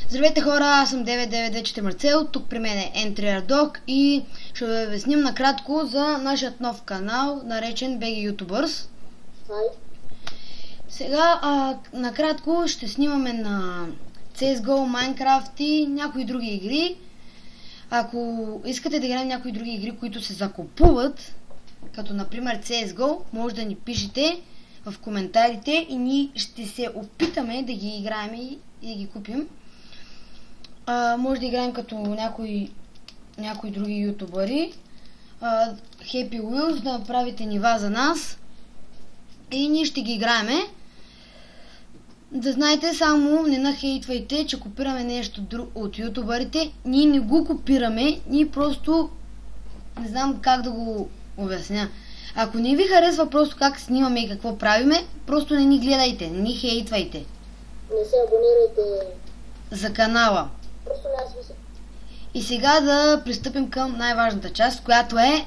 Здравейте хора, аз съм 992 Марцел, тук при мен е EntryRDog и ще ви обясним накратко за нашия нов канал, наречен BG YouTubers. Сега накратко ще снимаме на CSGO, Minecraft и някои други игри. Ако искате да играем някои други игри, които се закупуват, като например CSGO, може да ни пишете в коментарите и ние ще се опитаме да ги играем и да ги купим. Може да играем като някои други ютубъри. Happy Wheels, да направите нива за нас и ние ще ги играеме. Да знаете, само не нахейтвайте, че копираме нещо от ютубърите. Ние не го копираме, ние просто не знам как да го обясня. Ако не ви харесва просто как снимаме и какво правиме, просто не ни гледайте, не ни хейтвайте. Не се абонирайте за канала. Просто не аз. И сега да пристъпим към най-важната част, която е...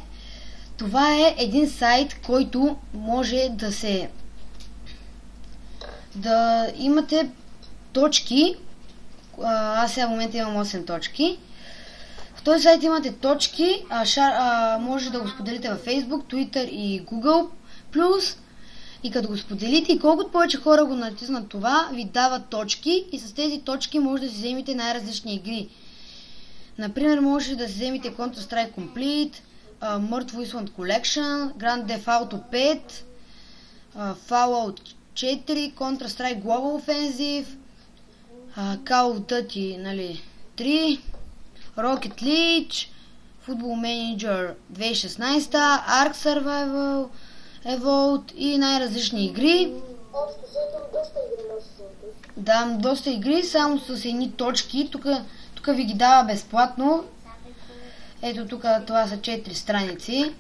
Това е един сайт, който може да имате точки. Аз сега в момента имам 8 точки. В този сайт имате точки, може да го споделите във Facebook, Twitter и Google+. И като го споделите и колкото повече хора го натиснат това, ви дават точки и с тези точки може да си вземете най-различни игри. Например, може да си вземете Counter-Strike Complete, Murder Island Collection, Grand Theft Auto 5, Fallout 4, Counter-Strike Global Offensive, Call of Duty 3, Rocket League, Football Manager 2016, Ark Survival Evolved и най-различни игри. Да, доста игри, само с едни точки. Тук ви ги дава безплатно. Ето тук, това са 4 страници,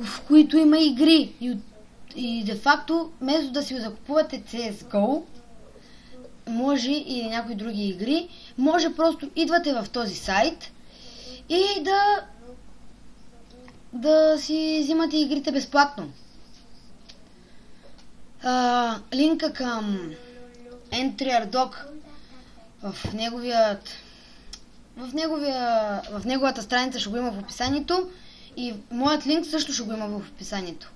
в които има игри. И де факто, вместо да си закупувате CSGO, може и някои други игри, може просто идвате в този сайт и да си взимате игрите безплатно. Линка към EntryRDog в неговата страница ще го има в описанието и моят линк също ще го има в описанието.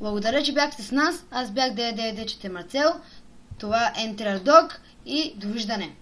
Благодаря, че бяхте с нас. Аз бях 992 Марцел. Това е EntryRDog и довиждане!